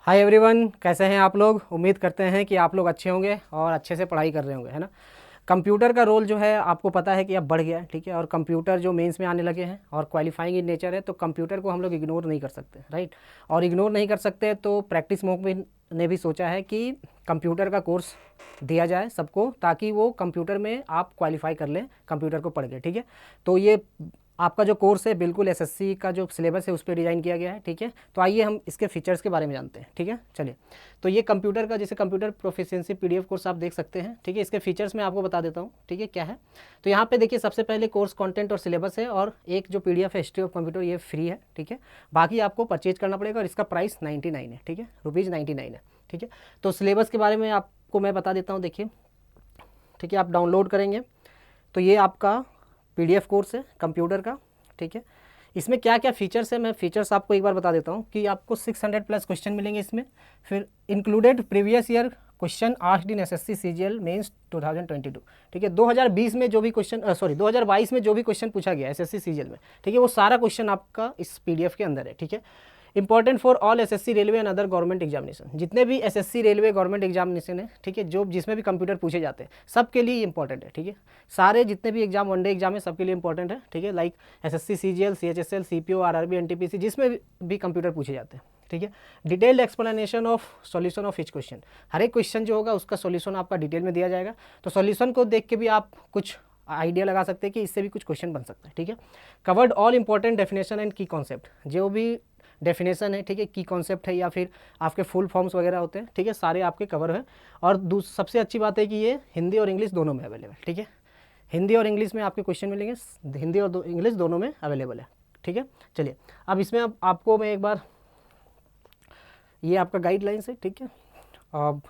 Hi everyone, कैसे हैं आप लोग। उम्मीद करते हैं कि आप लोग अच्छे होंगे और अच्छे से पढ़ाई कर रहे होंगे, है ना। कंप्यूटर का रोल जो है आपको पता है कि अब बढ़ गया है, ठीक है। और कंप्यूटर जो मेंस में आने लगे हैं और क्वालिफाइंग इन नेचर है, तो कंप्यूटर को हम लोग इग्नोर नहीं कर सकते, राइट। और इग्नोर नहीं कर सकते तो प्रैक्टिस मोक में ने भी सोचा है कि कंप्यूटर का कोर्स दिया जाए सबको, ताकि वो कंप्यूटर में आप क्वालिफाई कर लें कंप्यूटर को पढ़ के, ठीक है। तो ये आपका जो कोर्स है बिल्कुल एसएससी का जो सिलेबस है उस पर डिज़ाइन किया गया है, ठीक है। तो आइए हम इसके फीचर्स के बारे में जानते हैं, ठीक है। चलिए, तो ये कंप्यूटर का जैसे कंप्यूटर प्रोफिशिएंसी पीडीएफ कोर्स आप देख सकते हैं, ठीक है। इसके फीचर्स मैं आपको बता देता हूँ, ठीक है, क्या है। तो यहाँ पे देखिए, सबसे पहले कोर्स कंटेंट और सिलेबस है, और एक जो पीडीएफ है हिस्ट्री ऑफ कंप्यूटर, ये फ्री है, ठीक है। बाकी आपको परचेज करना पड़ेगा और इसका प्राइस 99 है, ठीक है, ₹99 है, ठीक है। तो सिलेबस के बारे में आपको मैं बता देता हूँ, देखिए, ठीक है। आप डाउनलोड करेंगे तो ये आपका पीडीएफ कोर्स है कंप्यूटर का, ठीक है। इसमें क्या क्या फीचर्स है, मैं फीचर्स आपको एक बार बता देता हूँ कि आपको 600 प्लस क्वेश्चन मिलेंगे इसमें। फिर included previous year question asked in SSC CGL mains 2022, ठीक है। 2020 में जो भी क्वेश्चन 2022 में जो भी क्वेश्चन पूछा गया एसएससी सीजीएल में, ठीक है, वो सारा क्वेश्चन आपका इस पीडीएफ के अंदर है, ठीक है। Important for all SSC railway and other government examination, जितने भी एसएससी रेलवे गवर्नमेंट एग्जामिनेशन है, ठीक है, जो जिसमें भी कंप्यूटर पूछे जाते हैं सबके लिए इंपॉर्टेंट है, ठीक है। सारे जितने भी एग्जाम, वनडे एग्जाम है, सबके लिए इंपॉर्टेंट है, ठीक है। Like SSC CGL, CHSL, CPO, RRB, NTPC, जिसमें भी कंप्यूटर पूछे जाते हैं, ठीक है। Detailed explanation of solution of each question, हर एक क्वेश्चन जो होगा उसका सॉल्यूशन आपका डिटेल में दिया जाएगा। तो सॉल्यूशन को देख के भी आप कुछ आइडिया लगा सकते हैं कि इससे भी कुछ क्वेश्चन बन सकता है, ठीक है। Covered all important definition and की कॉन्सेप्ट, जो भी डेफिनेशन है, ठीक है, की कॉन्सेप्ट है या फिर आपके फुल फॉर्म्स वगैरह होते हैं, ठीक है, सारे आपके कवर हैं। और सबसे अच्छी बात है कि ये हिंदी और इंग्लिश दोनों में अवेलेबल, ठीक है। हिंदी और इंग्लिश में आपके क्वेश्चन मिलेंगे, हिंदी और इंग्लिश दोनों में अवेलेबल है, ठीक है। चलिए, अब इसमें आपको मैं एक बार, ये आपका गाइडलाइंस है, ठीक है। अब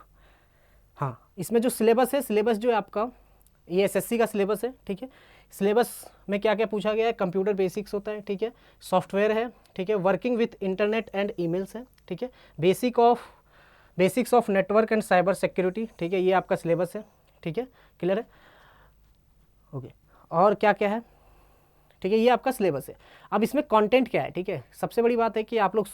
हाँ, इसमें जो सिलेबस है, सिलेबस जो है आपका, ये एसएससी का सिलेबस है, ठीक है। सिलेबस में क्या क्या पूछा गया है, कंप्यूटर बेसिक्स होता है, ठीक है, सॉफ्टवेयर है, ठीक है, working with internet and emails है, ठीक है, basics of network and cyber security, ठीक है, ये आपका सिलेबस है, ठीक है, क्लियर है, ओके। और क्या क्या है, ठीक है, ये आपका सिलेबस है। अब इसमें कंटेंट क्या है, ठीक है। सबसे बड़ी बात है कि आप लोग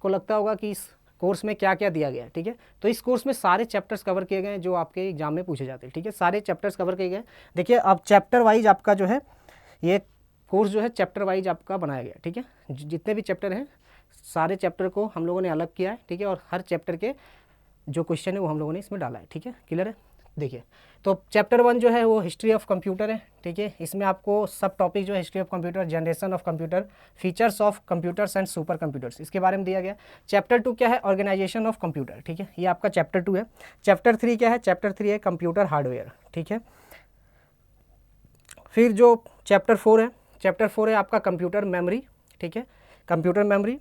को लगता होगा कि इस कोर्स में क्या क्या दिया गया है, ठीक है। तो इस कोर्स में सारे चैप्टर्स कवर किए गए हैं जो आपके एग्जाम में पूछे जाते हैं, ठीक है, सारे चैप्टर्स कवर किए गए। देखिए, अब चैप्टर वाइज आपका जो है ये कोर्स जो है चैप्टर वाइज आपका बनाया गया, ठीक है। जितने भी चैप्टर हैं सारे चैप्टर को हम लोगों ने अलग किया है, ठीक है। और हर चैप्टर के जो क्वेश्चन है वो हम लोगों ने इसमें डाला है, ठीक है, क्लियर है। देखिए, तो चैप्टर 1 जो है वो हिस्ट्री ऑफ कंप्यूटर है, ठीक है। इसमें आपको सब टॉपिक जो है history of computer, generation of computer, features of computers and super computers, इसके बारे में दिया गया। चैप्टर 2 क्या है, ऑर्गेनाइजेशन ऑफ कंप्यूटर, ठीक है, ये आपका चैप्टर 2 है। चैप्टर 3 क्या है, चैप्टर 3 है कंप्यूटर हार्डवेयर, ठीक है। फिर जो चैप्टर 4 है, चैप्टर 4 है आपका कंप्यूटर मेमोरी, ठीक है, कंप्यूटर मेमोरी।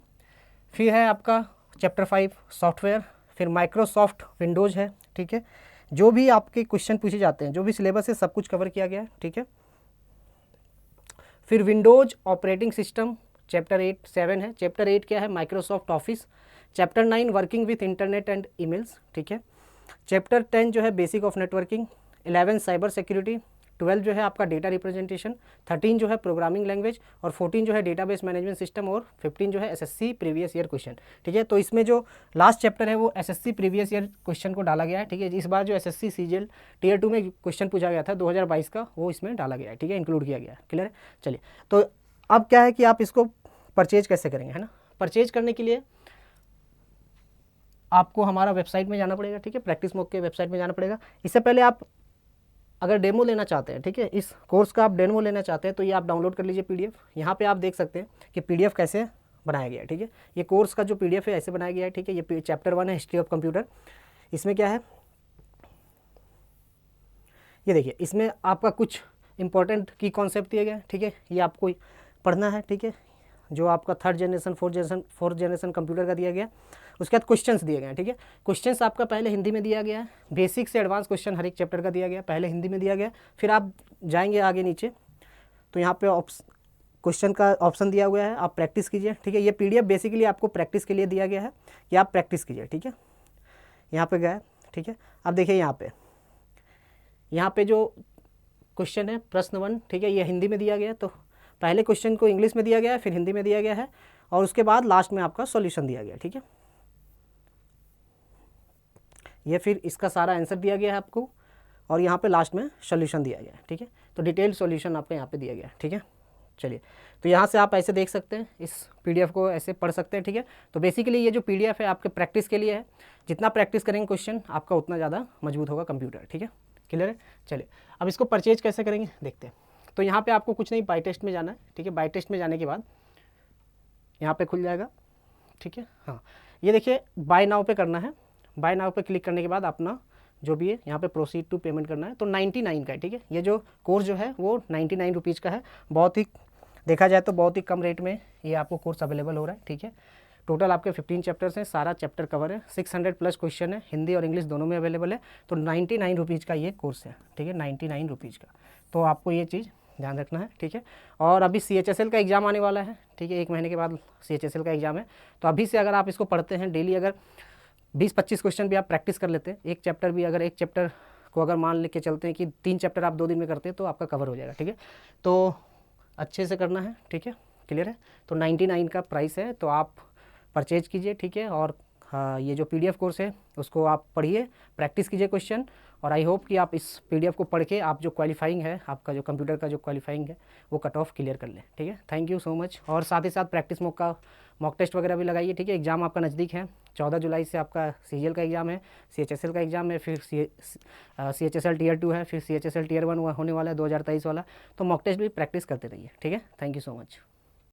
फिर है आपका चैप्टर 5 सॉफ्टवेयर। फिर माइक्रोसॉफ्ट विंडोज़ है, ठीक है। जो भी आपके क्वेश्चन पूछे जाते हैं, जो भी सिलेबस है, सब कुछ कवर किया गया है, ठीक है। फिर विंडोज ऑपरेटिंग सिस्टम चैप्टर 7 है। चैप्टर 8 क्या है, Microsoft office. Chapter 9 working with internet and emails, ठीक है। चैप्टर 10 जो है basic of networking. 11 cyber security. 12 जो है आपका डेटा रिप्रेजेंटेशन। 13 जो है प्रोग्रामिंग लैंग्वेज। और 14 जो है डेटाबेस मैनेजमेंट सिस्टम। और 15 जो है एसएससी प्रीवियस ईयर क्वेश्चन, ठीक है। तो इसमें जो लास्ट चैप्टर है वो एसएससी प्रीवियस ईयर क्वेश्चन को डाला गया है, ठीक है। इस बार जो एसएससी सीजीएल टीयर 2 में क्वेश्चन पूछा गया था 2022 का, वो इसमें डाला गया है, ठीक है, इंक्लूड किया गया है, क्लियर है। चलिए, तो अब क्या है कि आप इसको परचेज कैसे करेंगे, है ना। परचेज करने के लिए आपको हमारा वेबसाइट में जाना पड़ेगा, ठीक है, प्रैक्टिस मोक के वेबसाइट में जाना पड़ेगा। इससे पहले आप अगर डेमो लेना चाहते हैं, ठीक है, इस कोर्स का आप डेमो लेना चाहते हैं तो ये आप डाउनलोड कर लीजिए पीडीएफ। यहाँ पे आप देख सकते हैं कि पीडीएफ कैसे बनाया गया है, ठीक है। ये कोर्स का जो पीडीएफ है ऐसे बनाया गया है, ठीक है। ये चैप्टर 1 है हिस्ट्री ऑफ कंप्यूटर। इसमें क्या है, ये देखिए, इसमें आपका कुछ इंपॉर्टेंट की कॉन्सेप्ट दिए गए, ठीक है, ये आपको पढ़ना है, ठीक है। जो आपका 3rd generation 4th generation computer का दिया गया। उसके बाद क्वेश्चंस दिए गए हैं, ठीक है। क्वेश्चंस आपका पहले हिंदी में दिया गया है। बेसिक से एडवांस क्वेश्चन हर एक चैप्टर का दिया गया, पहले हिंदी में दिया गया। फिर आप जाएंगे आगे नीचे तो यहाँ पे क्वेश्चन का ऑप्शन दिया हुआ है, आप प्रैक्टिस कीजिए, ठीक है। ये पीडीएफ बेसिकली आपको प्रैक्टिस के लिए दिया गया है कि आप प्रैक्टिस कीजिए, ठीक है। यहाँ पे गया, ठीक है। अब देखिए यहाँ पे जो क्वेश्चन है प्रश्न 1, ठीक है, ये हिंदी में दिया गया है। तो पहले क्वेश्चन को इंग्लिश में दिया गया है, फिर हिंदी में दिया गया है, और उसके बाद लास्ट में आपका सॉल्यूशन दिया गया, ठीक है। ये फिर इसका सारा आंसर दिया गया है आपको, और यहाँ पे लास्ट में सोल्यूशन दिया गया है, ठीक है। तो डिटेल्ड सॉल्यूशन आपको यहाँ पे दिया गया है, ठीक है। चलिए, तो यहाँ से आप ऐसे देख सकते हैं, इस पीडीएफ को ऐसे पढ़ सकते हैं, ठीक है। तो बेसिकली ये जो पीडीएफ है आपके प्रैक्टिस के लिए है, जितना प्रैक्टिस करेंगे क्वेश्चन आपका उतना ज़्यादा मजबूत होगा कंप्यूटर, ठीक है। क्लियर है। चलिए, अब इसको परचेज कैसे करेंगे देखते हैं। तो यहाँ पे आपको कुछ नहीं, बाय टेस्ट में जाना है, ठीक है। बाय टेस्ट में जाने के बाद यहाँ पे खुल जाएगा, ठीक है। हाँ, ये देखिए बाय नाउ पे करना है। बाय नाउ पे क्लिक करने के बाद अपना जो भी है यहाँ पे प्रोसीड टू पेमेंट करना है। तो 99 का है, ठीक है। ये जो कोर्स जो है वो 99 रुपीज़ का है। बहुत ही देखा जाए तो बहुत ही कम रेट में ये आपको कोर्स अवेलेबल हो रहा है, ठीक है। टोटल आपके 15 चैप्टर्स हैं, सारा चैप्टर कवर है, 600 प्लस क्वेश्चन है, हिंदी और इंग्लिश दोनों में अवेलेबल है। तो 99 रुपीज़ का ये कोर्स है, ठीक है, 99 रुपीज़ का। तो आपको ये चीज़ ध्यान रखना है, ठीक है। और अभी CHSL का एग्ज़ाम आने वाला है, ठीक है। 1 महीने के बाद CHSL का एग्ज़ाम है। तो अभी से अगर आप इसको पढ़ते हैं डेली, अगर 20-25 क्वेश्चन भी आप प्रैक्टिस कर लेते हैं, एक चैप्टर भी, अगर एक चैप्टर को अगर मान लेके चलते हैं कि 3 चैप्टर आप 2 दिन में करते हैं तो आपका कवर हो जाएगा, ठीक है। तो अच्छे से करना है, ठीक है। क्लियर है। तो 99 का प्राइस है, तो आप परचेज कीजिए, ठीक है। और हाँ, ये जो PDF कोर्स है उसको आप पढ़िए, प्रैक्टिस कीजिए क्वेश्चन, और आई होप कि आप इस PDF को पढ़ के आप जो क्वालिफाइंग है, आपका जो कंप्यूटर का जो क्वालिफाइंग है वो कट ऑफ क्लियर कर लें, ठीक है। Thank you so much. और साथ ही साथ प्रैक्टिस मॉक टेस्ट वगैरह भी लगाइए, ठीक है। एग्ज़ाम आपका नज़दीक है, 14 जुलाई से आपका CGL का एग्ज़ाम है, CHSL का एग्ज़ाम है, फिर CHSL Tier 2 है, फिर CHSL Tier 1 होने वाला है 2023 वाला। तो मॉक टेस्ट भी प्रैक्टिस करते रहिए, ठीक है। Thank you so much.